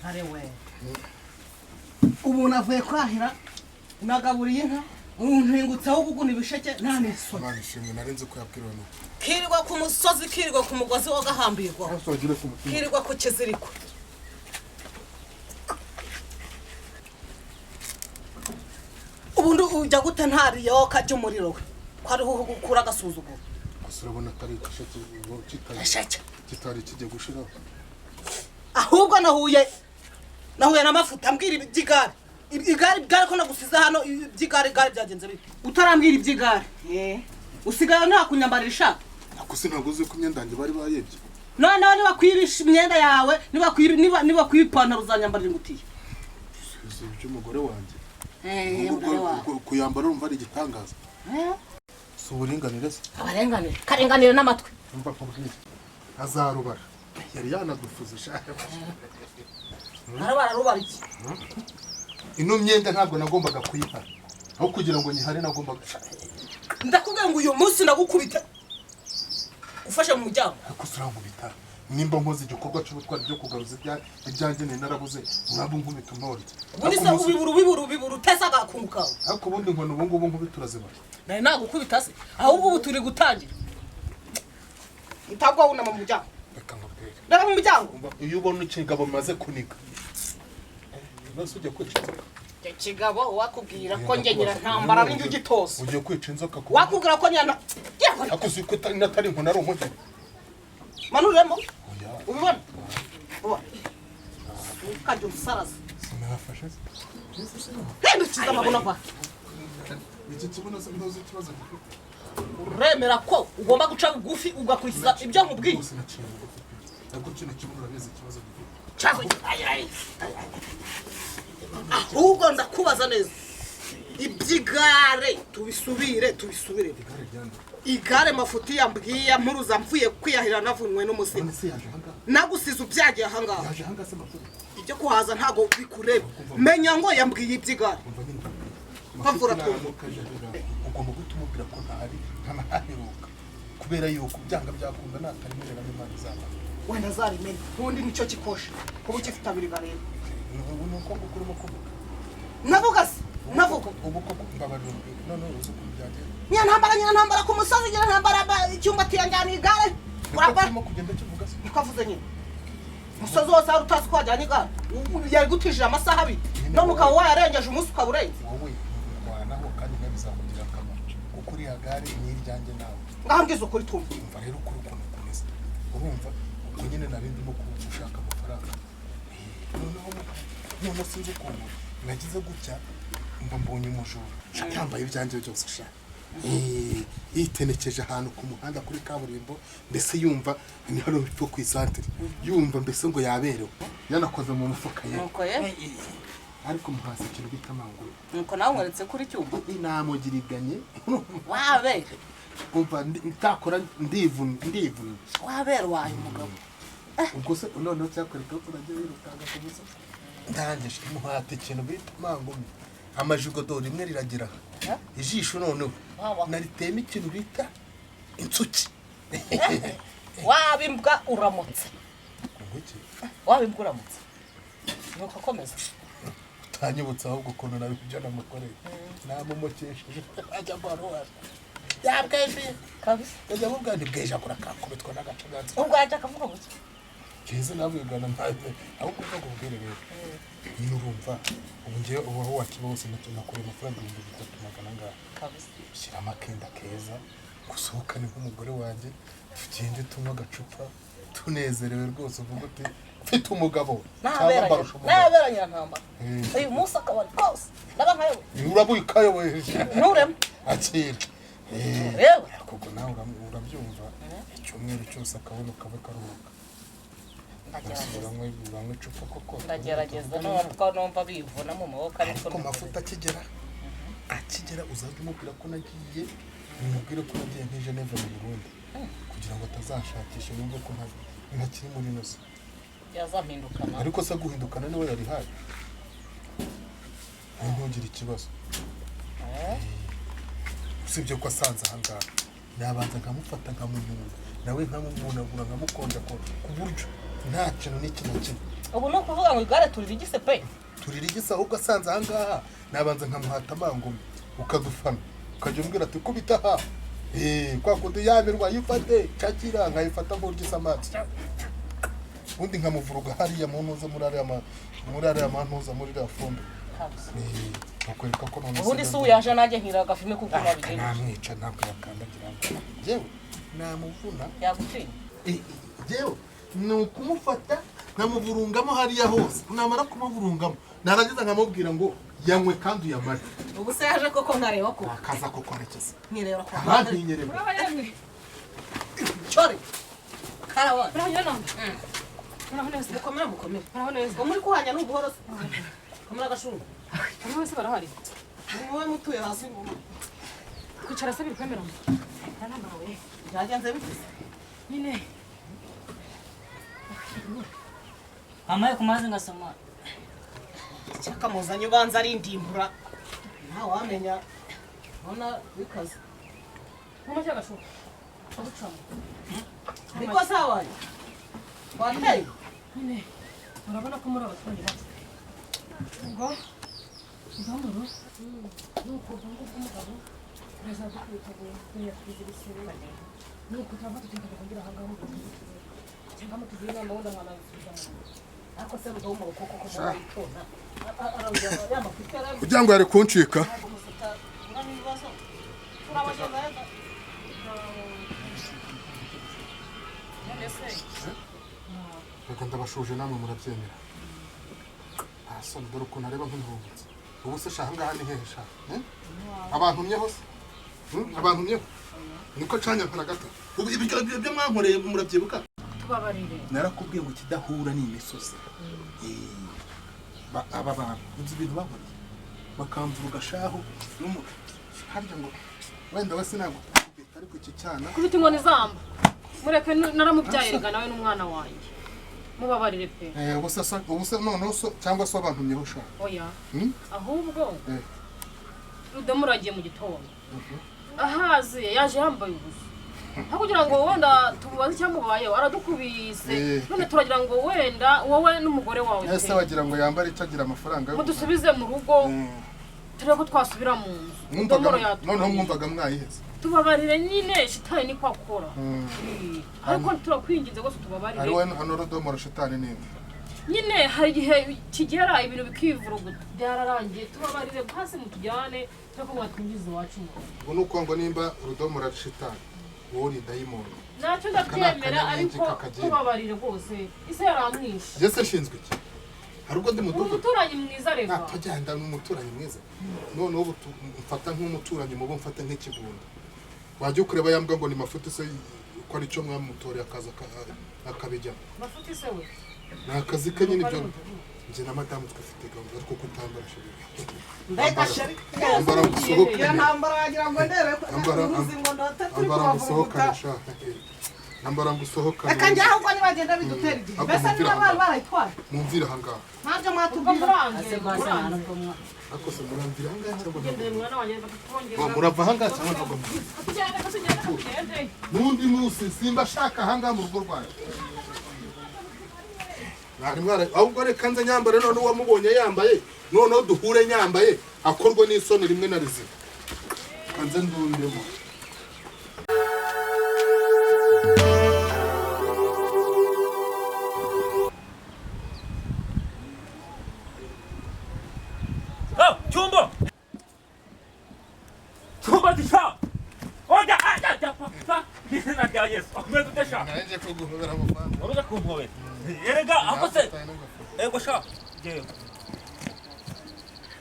arewe ubu navuye kwahira nagaburiye inka umpingutseho guguna ibisheke nta n'isoni Imana ishimwe narenze ko yabwiriwe no kirirwa ku musozi kirirwa ku mugozi wo gahambirwa kirirwa ku kiziriko ubundi ujya gute ntariyo kajya umuriro we ko ariho gukura agasuzuguro gusa urabona atari igisheke ngo kitari kijya gushiraho ahubwo nahuye n'amafuta mbwira iby'igare igare ko nagusize hano iby'igare byagenze bite utarambwira iby'igare usigaye nta kunyambarira ishaka gusa ntabwo uzi ko imyenda yanjye bari bayebye noneho niba kwibisha imyenda yawe niba kwipantaro uzanyambarira ingutiya si iby'umugore wanjye kuyambara urumva ari igitangaza si uburinganire se abarenganire karenganire n'amatwi umva ko azarubara yari yanadufuze shaka arubara iki ino myenda ntabwo nagombaga kuyipara aho kugira ngo nyihare nagombaga ndakubwira ngo uyu munsi nagukubita ufashe mu muryango ariko sirangubita nimba nkoze igikorwa cy'ubutwari byo kugaruza ibyanjye narabuze uraba nkubita untore ubundi se ubibura uteza agakungu kawe ariko ubundi ngo ubu ngubu nkubita urazibara nawe nagukubita se ahubwo ubu turi gutangira utabwo wunama mu muryango reka nkubwire reba mu muryango iyo ubona ikigabo maze kunika nose ujya kwica inzoka ikigabo wakubwira ko njye Nyirantambara ari ugitoza ugiye kwica inzoka wakubwira ko nyana akuzi ko natari nkuna ari umuhe manuremo ubibona ukajya umusaraza sinafashe ndukiza amabona kwa iki kibuno se ndoze ikibazo gifite uremera ko ugomba guca bugufi ugakurikiza ibyo nkubwiye ariko kino kibuno urabizi ikibazo gifite ahubwo ndakubaza neza iby'igare tubisubire igare mafuti yambwiye mpuruza mvuye kwiyahira navunwe n'umuzimu nagusize ubyagiye ahangaha ibyo kuhaza ntago bikureba menya ngo yambwiye iby'igare bavura ugomba gutumubwira ko ntari ntanaheruka kubera yuko byanga byakunda natarimerera n'Imana izaba wenda zarimenya ubundi nicyo kikosha kuba ukifite abiri gareba nuko ngukurimo kuvuga navuga se navuga ubu koko mbabarira none uzi ko byagenda Nyirantambara ku musozi Nyirantambara Cyumbati yanjyana igare urabamo kugenda kivuga se nikavuze nyine musozi wose ari utazi ko wajyana igare yari gutishije amasaha abiri none ukaba wayarengeje umunsi ukaba urenze wowe wanaho kandi nabizamugirira akamaro kuko uriya gare ni iryanjye nawe ngaho mbwiza ukuri tumva umva rero ukuri ukuntu kumeze urumva ubwo nyine nari ndimo gushaka amafaranga noneho sinzi ukuntu nagize gutya mba mbonye umujura yambaye ibyanjye byose shaka yitenekeje ahantu ku muhanda kuri kaburimbo mbese yumva ni hano hepfo ku isantere yumva mbese ngo yaberewe yanakoze mu mufuka ye ariko muhasi ikintu bita amanguru nuko nawe mweretse kuri cyumba namugiriganye wabe umva ntakora ndivunye wabera wayo umugabo ubwo se noneho cyakwereka ko uragiye wirukanga ku musozi ndangije muhate ikintu bita amanguru amajigodoro rimwe riragira ijisho noneho naritema ikintu bita insuki wabimbwa uramutse wabimbwa uramutse nuko komeza utanyibutsa ahubwo ukuntu nabibyo namukoreye namumukesheje ajya kwaruhara yabweje kabisa ajya mubwa ntibweje akora kakubitwa n'agacagatsi ubwo ajya akavuga gutya keza nabwigana mpaze ahubwo uvuga ubwire rero niyo urumva ubu ngiye ubaho wakiba hose nakuriye amafaranga 3,300 ngaha kabisa shyiramo akenda keza gusohokane nk'umugore wanjye tugende tunywa agacupa tunezerewe rwose uvuga uti mfite umugabo nabera Nyirantambara uyu munsi akaba rwose naba nkayoboye urabuye ukayoboye nturemo akira rero kuko nawe urabyumva icyumweru cyose akabona ukaba karuhuka uranywa icupa koko ndagerageza numva bivuna mu maboko ariko amafuta akigera uzajya umubwira ko nagiye umubwire ko nagiye nk'i Geneve mu Burundi kugira ngo atazashakisha yumve ko ntakiri muri ino si yazampindukana ariko se guhindukana niwe yari hayi ntugire ikibazo usibye ko asanze ahangaha nabanza nkamufata nkamunyura nawe nkamumunagura nkamukonja ku buryo nta kintu n'iki na kimwe. Ubu no kuvuga ngo igare turirigise pe. Turirigise ahubwo asanze aha ngaha nabanza nkamuhata amangumi ukadufana ukajya umbwira ati kubita aha kwa kundi yamirwa yifate cakira nkayifata nk'urya amati undi nkamuvuruga hariya mu ntuza muri ariya mantuza muri iriya fumbi bakwereka ko none ubundi si uyaje nanjye nkira agafime kuko nabigenda namwica ntabwo yakandagira jewe namuvuna yagutinya jewe ni ukumufata nkamuvurungamo hariya hose namara kumuvurungamo narangiza nkamubwira ngo yanywe kandi uyamare. Ubu se yaje koko nkareba ko akaza koko arekeza nkireba ko ntinyereba uraba yemwe chore karawa Muraho neza. Mukomere. Muraho neza. Ko muri kuhanya n'ubuhoro se. Kamara gashungu. Ari wese barahari. Wowe mutuye hasi ngoma. Kwicara se bikwemera. Aramba we. Byagenze bite? Nyine. Amaye kumaze ngasoma. Cyaka muzanye ubanza ari indimbura. Nta wamenya. Bona bikaze. Mama cyaka gashungu. Abucamo. Biko sawa. Wateye. Nyine urabona ko muri abaturage bacu ngo ndamuro nuko bango kumugabo nazaza kwitabuye kuyatwizirisiwe nuko twava tugenda kugira hanga mu cyangwa mutugire inama wenda mwana bisuzamo ako se rugo mu koko ko mubitona aravuga yamba kwitera kugira ngo yari kuncika reka ndabashuje namwe murabyemera asoni dore ukuntu areba nk'intumbutse ubu se shaha ngaha ni hehe shaha abantu myeho se abantu myeho niko canya nkana gato ubu ibyo byo mwankoreye murabyibuka tubabarire narakubwiye ngo kidahura ni imisozi aba bantu uzi ibintu bankoreye bakamvuga shaho harya ngo wenda we sinago ariko iki cyana kubita inkoni zamba mureke naramubyayirega nawe n'umwana wanjye mubabarire pe ubuse noneho cyangwa se abantu myehusha oya ahubwo Rudomoro agiye mu gitondo ahaze yaje yambaye ubusa nta kugira ngo wenda tubaze cyamubayeho aradukubise none turagira ngo wenda wowe n'umugore wawe ese wagira ngo yambare itagira amafaranga yo dusubize mu rugo turebe ko twasubira mu nzu Rudomoro noneho mwumvaga mwayiheze tubabarire nyine shitani niko akora ariko turakwinginze gose tubabarire ari wowe hano Rudomoro shitani ninde nyine hari igihe kigera ibintu bikivuruguta byararangiye tubabarire hasi mutujyane cyangwa mwatwinjiza iwacu ngo nuko ngo nimba Rudomoro ari shitani wowe ni dayimoni nacyo ndabyemera ariko tubabarire rwose ise yaramwishe yese shinzwe iki hari ubwo ndi umuturanyi mwiza rero natojyanda n'umuturanyi mwiza none ubu mfata nk'umuturanyi mubo mfata nk'ikigunda wajya kureba yambwa ngo ni mafuti se ko ari cyo mwamutoreye akaza akabijya mafuti se we nakazi ke nyine byo nje na madamu twafite gahunda ariko kutambara shiri ndeka shiri ambara gusohoka ya ntambara yagira ngo ndere uruzi ngo ndota turi kubavuga ambara gusohoka akanje ahubwo ni bagenda bidutera igihe bese niba barayitwaye mumvira hangaha ntabyo mwatubwira ako se muramvira hangaha cyangwa ngendeye mwana wanjye bakatwongera murava hangaha cyangwa ntabwo n'undi munsi simba shaka hangaha mu rugo rwawe mwari mwara ahubwo reka nze nyambare none uwamubonye yambaye noneho duhure nyambaye akorwa n'isoni rimwe na rizima kanze ndundemo Cyumbati sha oja aja papa izina rya Yesu akomeze udasha naje kuguhobera mufana waruza kumpobera erega ako se ego sha je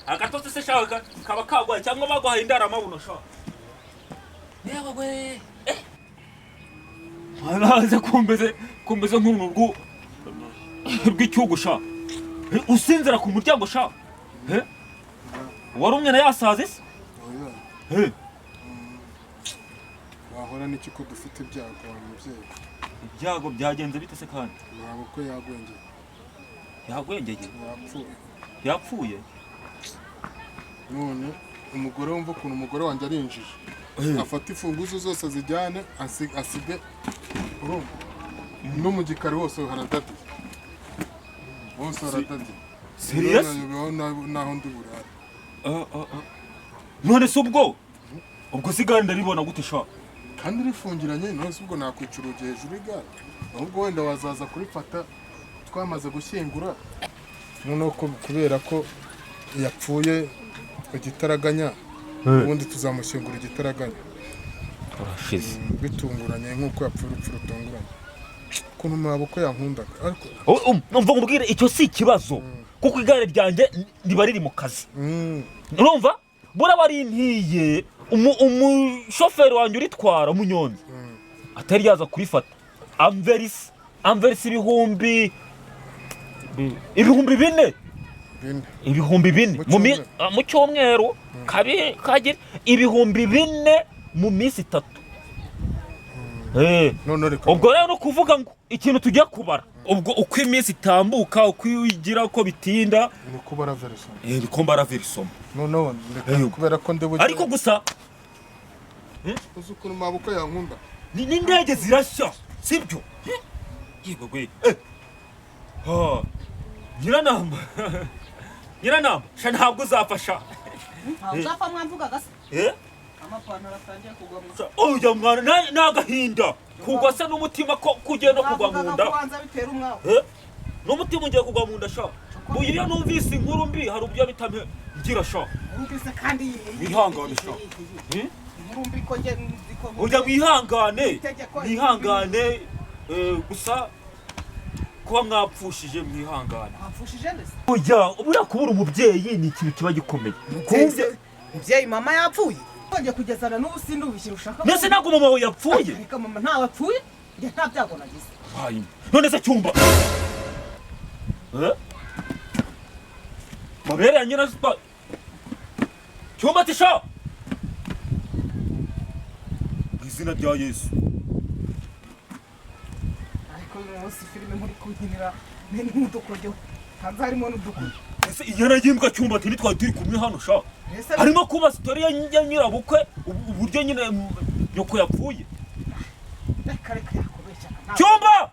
agatotse se sha kaba kagwaye cyangwa bagwaye indara amabuno sha yego gwe araze kumbeze nk'urugo rw'icyugu sha usinzira ku muryango sha warumye na yasaze se wahora n'iki ko dufite ibyago wa mubyeyi ibyago byagenze bite se kandi ntabwo ko yagwengeye yapfuye none umugore wumva ukuntu umugore wanjye arinjije afata imfunguzo zose azijyane asige urumva no mu gikari hose haradadiye hose haradadiye Serious? naho ndi burare none se ubwo sigari ndaribona gute sha kandi rifungiranye none se ubwo nakwica urugi hejuru y'igare ahubwo wenda wazaza kurifata twamaze gushyingura noneho kubera ko yapfuye igitaraganya ubundi tuzamushyingura igitaraganya urashize bitunguranye nk'uko yapfuye urupfu rutunguranye ukuntu maboko yankundaga ariko numva ngubwire icyo si ikibazo kuko igare ryanjye riba riri mu kazi urumva buraba rintiye umushoferi wanjye uritwara umunyonzi atari yaza kurifata amverisi ibihumbi bine mu cyumweru kagira ibihumbi 4 mu minsi 3 ubwo rero kuvuga ngo ikintu tujya kubara ubwo uko iminsi itambuka uko ugira uko bitinda ni kubara verisoma bikombara verisoma noneho kubera ko ndebuye ariko gusa uzi ukuntu maboko yankunda n'indege zirashya sibyo yego gwe Nyirantambara sha ntabwo uzafasha uzapfa mwamvuga gase amapantaro atangiye kugwa mu oya mwana nagahinda kugwa se n'umutima ko kugenda kugwa mu nda n'umutima ugiye kugwa mu nda sha iyo numvise inkuru mbi hari ubyo bitame ngira sha numvise kandi wihangane sha inkuru mbi ko nge nziko oya mwihangane gusa kuba mwapfushije mwihangane mwapfushije ndetse oya ubura kubura umubyeyi ni ikintu kiba gikomeye umubyeyi mama yapfuye ngiye kugezana n'ubu sindubishyira ushaka mbese ntabwo mama we yapfuye ariko mama ntawe apfuye njye nta byago nagize none se cyumba mabere ya nyirasipa Cyumbati sha izina rya Yesu ariko uyu munsi filime muri kunyinira n'udukoryo hanze harimo n'udukoryo ese inyana y'imbwa Cyumbati nitwa turi kumwe hano sha harimo kuba story ya nyirabukwe uburyo nyine nyoko yapfuye reka yakubeshya Cyumba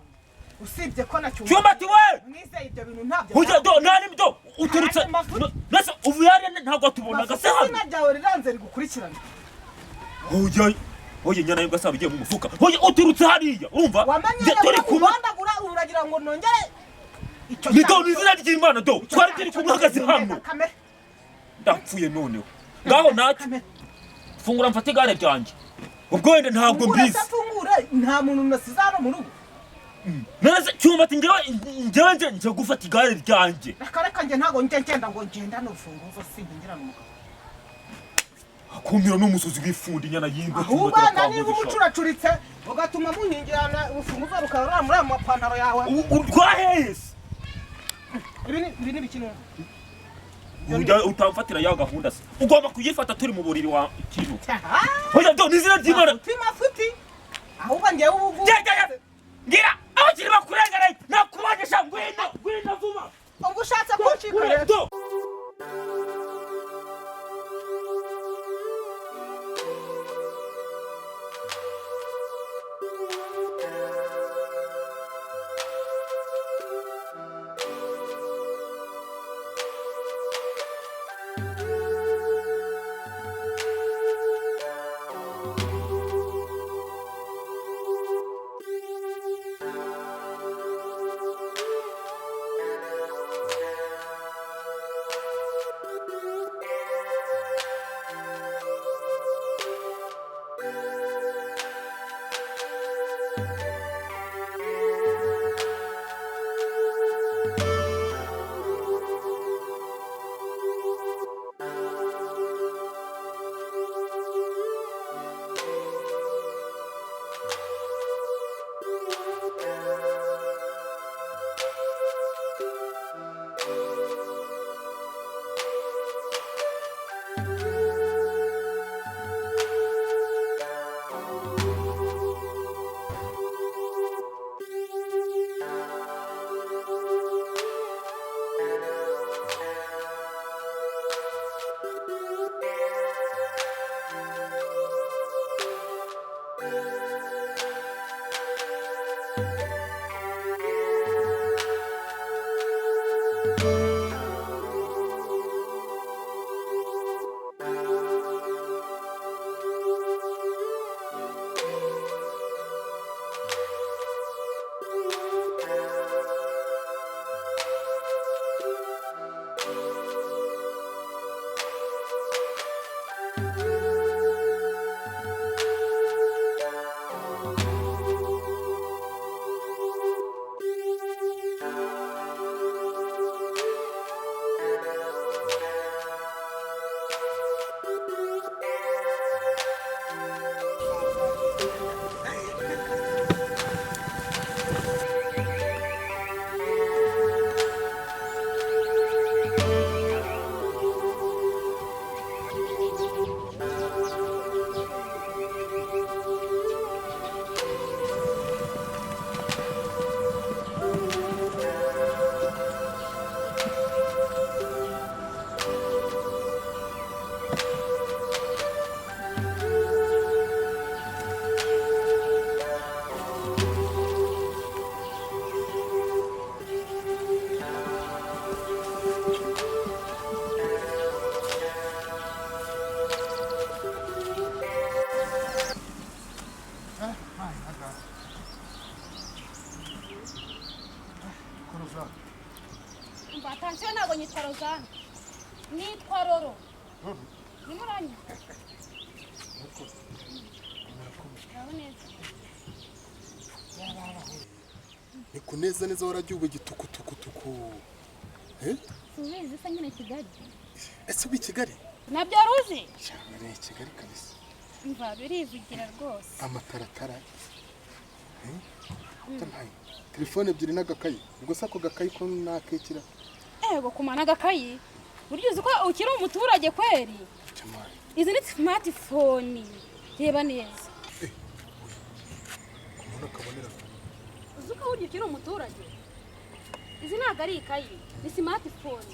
usibye ko na Cyumbati we mwizeye ibyo bintu ntabyo ujya nani byo uturutse nase ubu yari ntabwo tubonaga se hano najyawe riranze rigukurikirana oye nyana y'imbwa saba igiye mu mufuka oye uturutse hariya urumva turi kumandagura uragira ngo nongere icyo ni izina ry'Imana do twari turi kumwagaze hano ndapfuye noneho ngaho nacyo fungura mfate igare ryanjye ubwo wenda ntabwo mbizi nta muntu nasize hano mu rugo neze Cyumbati njyewe nje gufata igare ryanjye reka njye ntabwo ngenda ngo ngenda n'urufunguzo singira n'umugabo akumira n'umusozi w'ifundi nyana y'imbwa ahubwo niba umucuracuritse ugatuma munyingirana urufunguzo rukarura muri ayo mapantaro yawe urwahese ibi ni bikino utamfatira ya gahunda se ugomba kuyifata turi mu buriri wa kintu oya do nizina ry'Imana mafuti ahubwo njye ubu ngira abakiri bakurengana nakubagisha ngwino vuba ubwo ushatse kuncika rero Umva attention ntabwo nyitwa Rozana. Nitwa Roro. Nimuranya. ni kuneza neza waragiye ubu gitukutukutuku Subiza isa nyine Kigali. ese ubi Kigali Nabyo ruzi. cyane ni Kigali kabisa Umva birivugira rwose. amataratara Tampaye telefone ebyiri n'agakayi ubwo se ako gakayi ko nakekira Ego kumana agakayi. Buryo uzi ko ukiri umuturage kweri. cyamaye Izi ni smartphone. Reba neza. umuntu akabonera Uzi ko buryo ukiri umuturage. Izi ntabwo ari ikayi. Ni smartphone.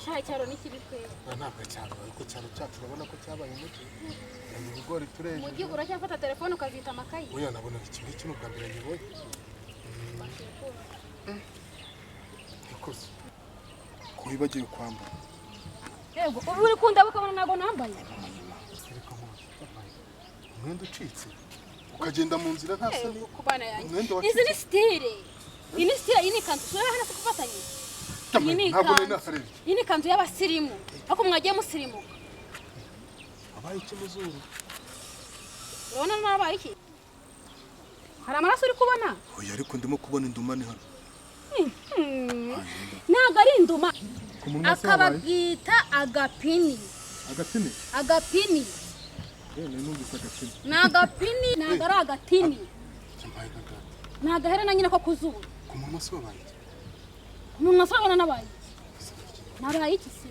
Shaye cyaro n'ikibi kweri. ntabwo cyane ariko cyane cyacu urabona ko cyabaye umuti ni ibigori tureje Umujyi uracyafata telefone ukazita amakayi. oya nabona iki ngiki n'ubwa mbere nyibonye ikoze ko wibagiwe kwambara Ego ubu uri kundaba ukabona ntabwo nambaye. ariko umwenda ucitse ukagenda mu nzira nta soni Kubana yanjye. Umwenda wa Izi ni style. Iyi ni style iyi ni kanzu. Sura hano kufatanye. Iyi ni ntabwo nari kanzu. nakareba Iyi ni kanzu y'abasirimu. Ariko mwagiye musirimu. abaye ikimuzuru Urabona nabaye iki? Hari amaraso uri kubona? oya ariko ndimo kubona indumane hano Ntabwo ari induma. ku munwa se wabaye Akababwita agapini. agatini Agapini. numvise agatini Ni agapini ntabwo ari agatini. cyambaye n'agati Ni agaherena nyine ko ku zuru. ku munwa se wabaye Umuntu asabana nabaye. Nabaye iki se?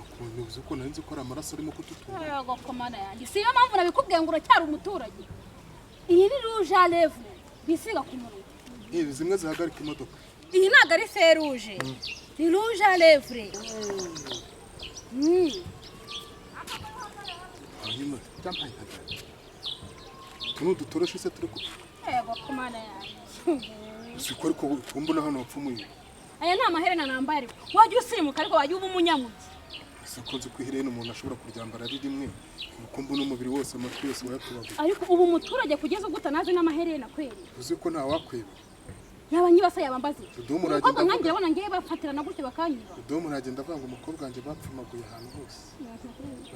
ukuntu uzi ko nari nzi ko ari amaraso arimo kututura Yego komana yanjye. Si yo mpamvu nabikubwiye ngo uracyari umuturage. Iyi ni rouge à lèvres. Bisiga ku munwa. ibi zimwe zihagarika imodoka Iyi ntabwo ari feruje. Ni rouge à lèvres. hanyuma cyambaye n'agati tuno dutoroshye se turi ku Yego komana yanjye. uzi ko ariko tumbona hano wapfumuye Aya ni amaherena nambaye ariko. Wajya usirimuka ariko wajya uba umunyamugi. ese ko nzi ko iherena umuntu ashobora kuryambara ari rimwe uko mbona umubiri wose amatwi yose wayatubaguye Ariko ubu umuturage kugeza ubwo utanazi n'amaherena kweri. uzi ko nta wakweba Yaba nyibasa yaba mbazi. Udomo Umukobwa uragenda nkanjye urabona ngiye bafatirana gutyo bakanyiba. Udomo uragenda avanga umukobwa wanjye bapfumaguye ahantu hose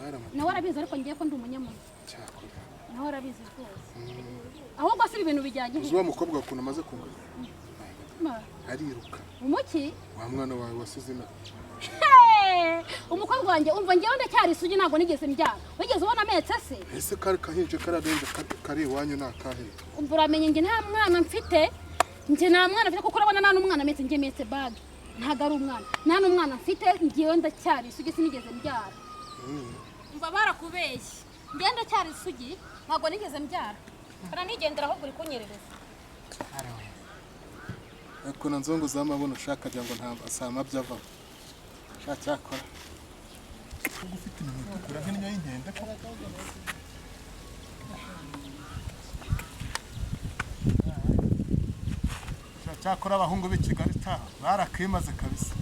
baramutse Nawe arabizi ariko ngiye ko ndi umunyamugi. cyakora Nawe arabizi rwose. Ahubwo si ibintu bijyanye uzi wa mukobwa ukuntu amaze kungana he. ariruka Umuki? wa mwana wawe wasize na Umukobwa wanjye umva ngewe ndacyari isugi ntabwo nigeze mbyara. Wigeze ubona ametse se? ese kari kahinje kararenze kari iwanyu ni akahe Umva uramenye nge nta mwana mfite. Nge nta mwana mfite kuko urabona nta n'umwana ametse nge metse bag. Ntabwo ari umwana. Nta n'umwana mfite ngewe ndacyari isugi sinigeze mbyara. Umva barakubeshye. Nge ndacyari isugi ntabwo nigeze mbyara. Kana nigendera ahubwo uri kunyerereza. ariko na nzongo z'amabono ushaka kugira ngo nta asama byava shaka cyakora ufite inyuma itukura nk'inyo y'inkende ko cyakora abahungu b'i Kigali taha barakimaze kabisa